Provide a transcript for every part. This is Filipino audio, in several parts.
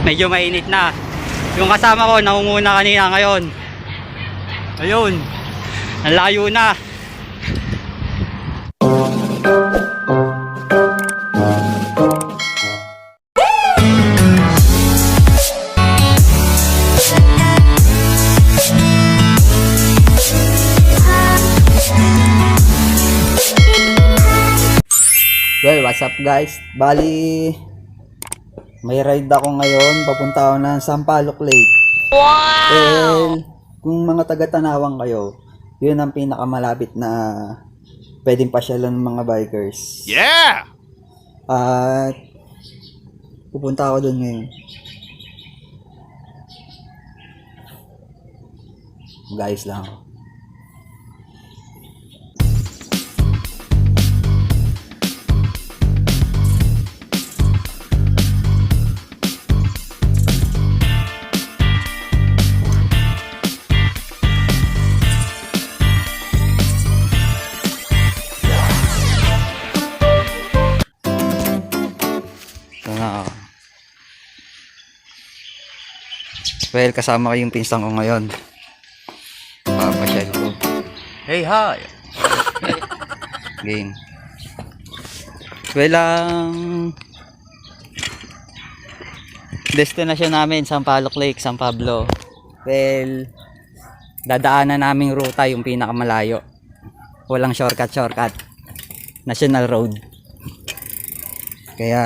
medyo mainit na. Yung kasama ko nangunguna kanina, ngayon ayun, ang layo na. Well, what's up guys? Bali, may ride ako ngayon. Papunta ako ng Sampaloc Lake. Wow! Well, kung mga taga-Tanawang kayo, yun ang pinakamalapit na pwedeng pasyalan ng mga bikers. Yeah! At pupunta ako doon ngayon. Guys lang ako. Well, kasama ko yung pinsan ko ngayon. Papasyal ko. Hey, hi! Game. Well, destination namin, Sampaloc Lake, San Pablo. Well, dadaanan naming ruta yung pinakamalayo. Walang shortcut. National road. Kaya,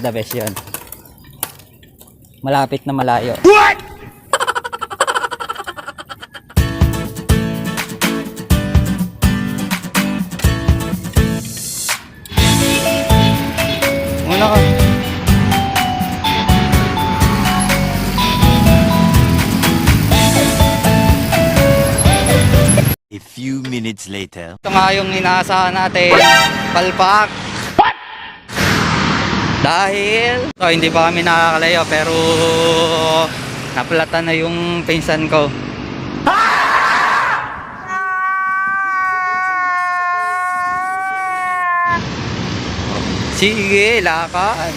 the best yun. Malapit na malayo. What? Muna ka. A few minutes later. Ito nga yung inaasahan natin, palpak. What? Dahil hindi pa kami nakakalayo, pero napalatan na yung pinsan ko. Sige, lakad.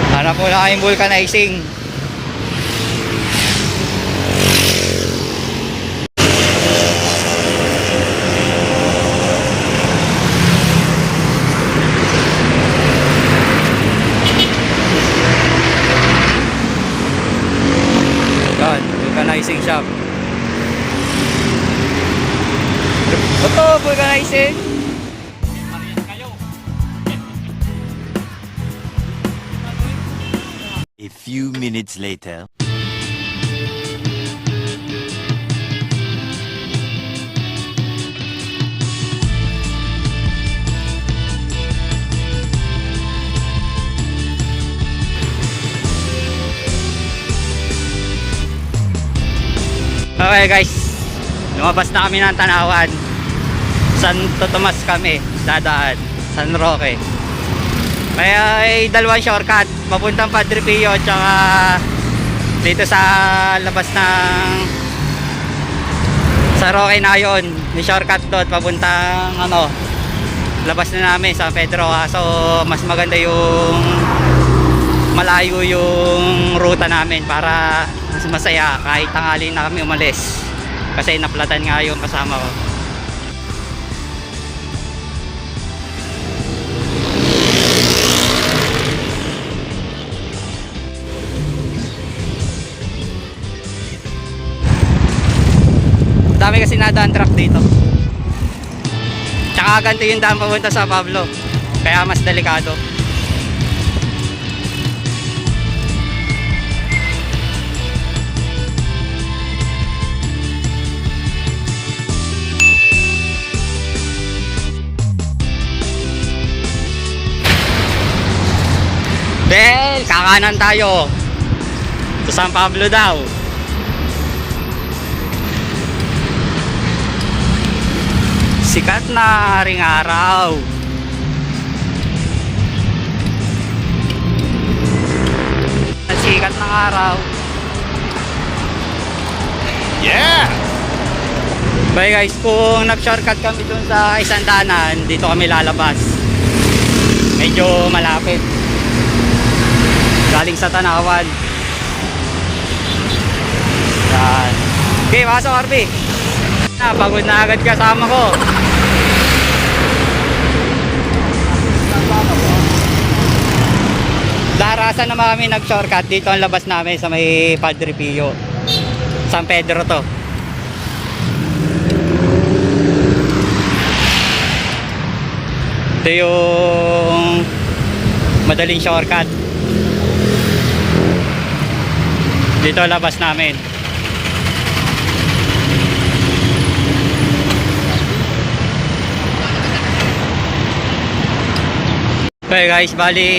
Hanap mo na kayong vulcanizing. Yan, vulcanizing shop. Ito, vulcanizing. A few minutes later. Okay guys, lumabas na kami ng Tanawan. Santo Tomas kami dadaan, San Roque. Kaya ay dalawang shortcut, papuntang Padre Pio tsaka dito sa labas ng San Roque na yun. May shortcut doon papuntang labas na namin sa Pedro. So mas maganda yung malayo yung ruta namin para mas masaya kahit tanghali na kami umalis. Kasi naplatan nga yung kasama ko. Dami kasi nadaan truck dito. Tsaka ganito yung daan papunta sa Pablo. Kaya mas delikado. Bel, kakanan tayo. Sa San Pablo daw. Sikat na haring araw. Ang sikat ng araw. Yeah! Bye guys, kung nag-shortcut kami dun sa isang daanan, dito kami lalabas. Medyo malapit. Galing sa Tanawan. Yan. Okay, pasok Arby. Pagod na agad kasama ko. Darasan naman kami nag-shortcut. Dito ang labas namin sa may Padre Pio. San Pedro to. Ito yung madaling shortcut. Dito labas namin. Okay guys, bali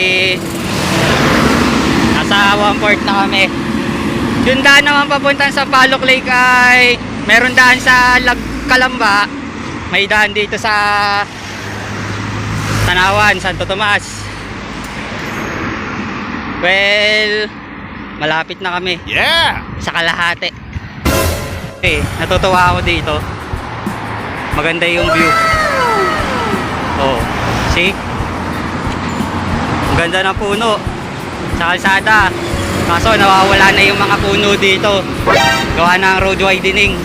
nasa 1/4 na kami. Yung daan naman papuntan sa Palok Lake ay meron daan sa Kalamba, may daan dito sa Tanawan, Santo Tomas. Well, malapit na kami. Yeah! Sa kalahati. Okay, natutuwa ako dito. Maganda yung view. Oh, see? Ang ganda ng puno sa kalsada. Kaso nawawala na yung mga puno dito. Gawa ng road widening.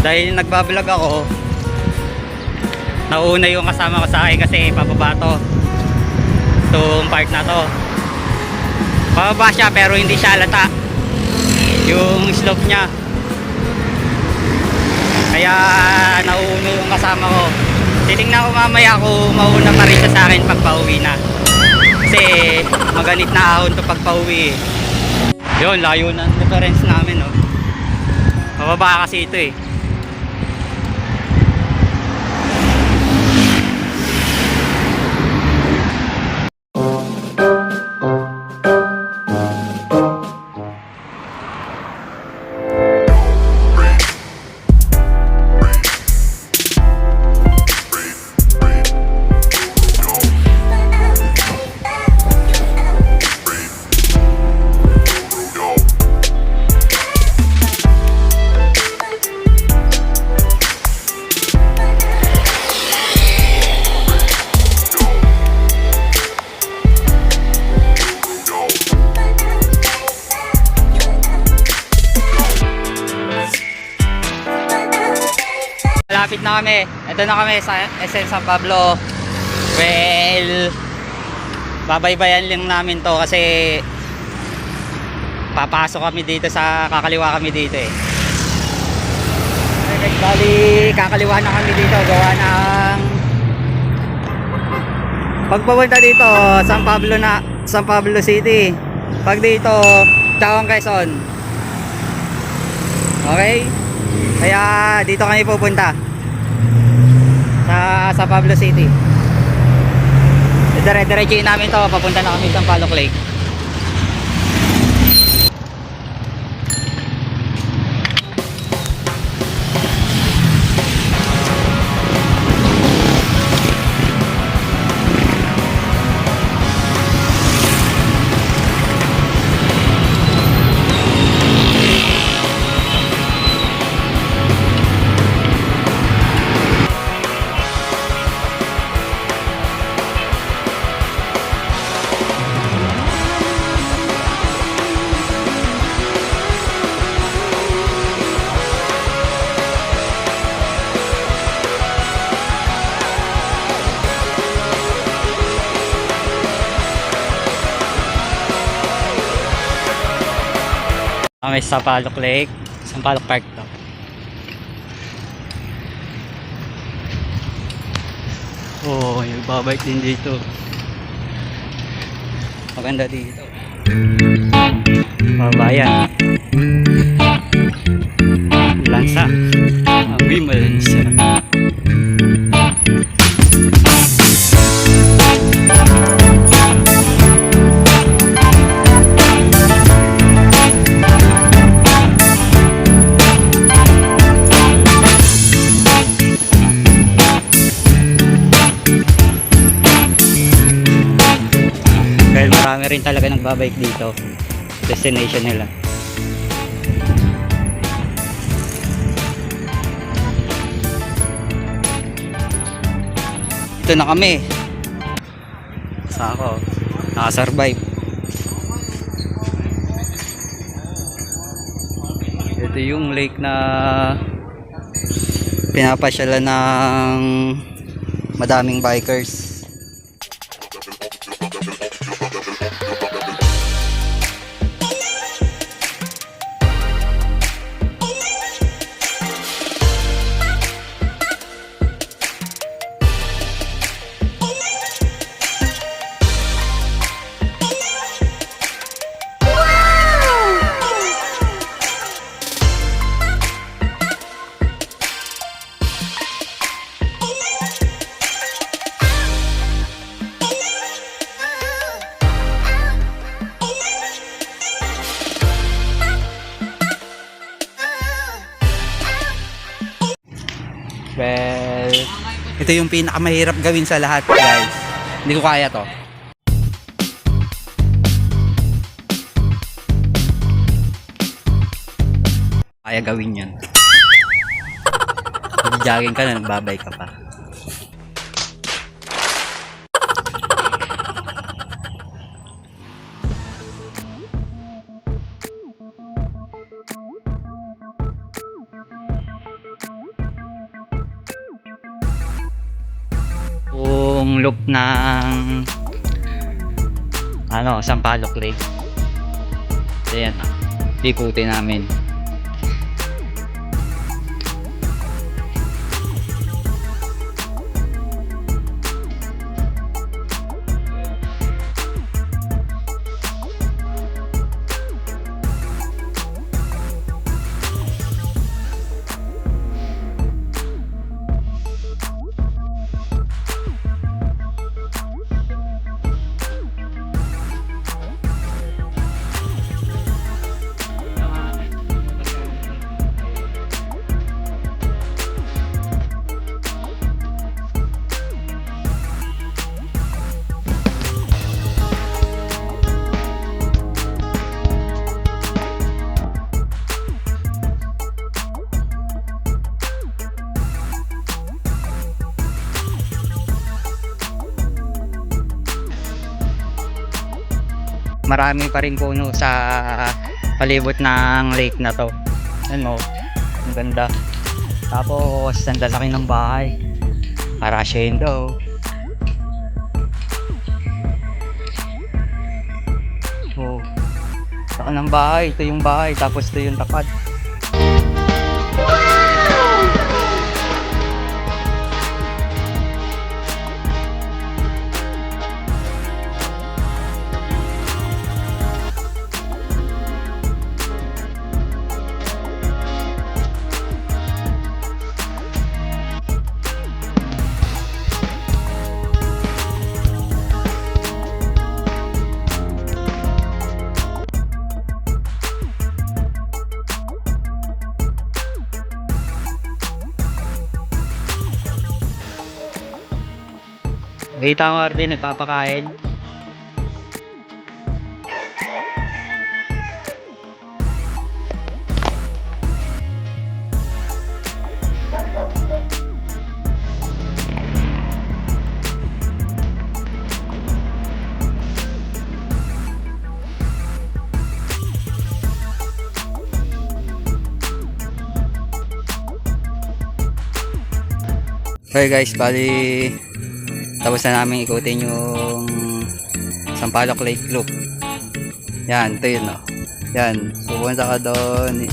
Dahil nagbablog ako, nauna yung kasama ko sa akin kasi pababa to. Itong part na to. Pababa siya pero hindi siya halata yung slope niya. Kaya nauuna yung kasama ko. Titingnan ko mamaya kung mauna pa rin siya sa akin pag pauwi na. Kasi maganit na ahon to pag pauwi. Yun, layo ng difference namin, no. Mababa kasi ito eh. Malapit na kami. Ito na kami sa SM San Pablo. Well, babaybayan lang namin to kasi papasok kami dito sa kakaliwa kami dito eh. Okay, bali kakaliwa na kami dito gawa ng pagpapunta dito San Pablo City. Pag dito Chawang Quezon. Okay? Kaya dito kami pupunta sa San Pablo City. Dire-diretso namin to, papunta na kami sa Palok Lake. Kami sa Palok Lake, sa Palok Park to. Oh, yung babike din dito. Maganda dito. Babayan. Lansa. Wimals. Marami rin talaga nagbabike dito. destination nila. Ito na kami. Saan ako? Nakasurvive. Ito yung lake na pinapasyalan ng madaming bikers. Well, ito yung pinakamahirap gawin sa lahat, guys. Hindi ko kaya to. Kaya gawin yan. Nag-jogging ka na, nagbabay ka pa. Yung loop ng Sampaloc Lake. Ayan, liputin namin. Marami pa rin puno sa palibot ng lake na to. Ano, ang ganda. Tapos ang lalaki ng bahay. Para daw. So, laki ng bahay. Ito yung bahay. Tapos ito yung tapat. Kita ko rin nagpapakain. Okay guys, bali tapos na namin ikutin yung Sampaloc Lake Loop. Yan, ito yun, no? Yan, pupunta ka doon.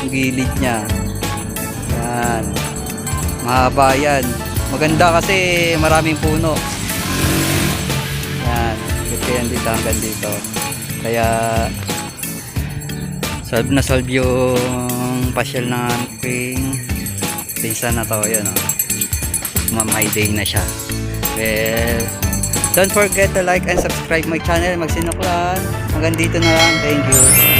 Yung gilid niya. Yan. Mahaba yan. Maganda kasi maraming puno. Yan. Ito yan dito hanggang dito. Kaya solve na solve yung pasyal ng aking pinsan na to. Yan, no? My day na siya. Well, don't forget to like and subscribe my channel. Magsinuklan. Hanggang dito na lang. Thank you.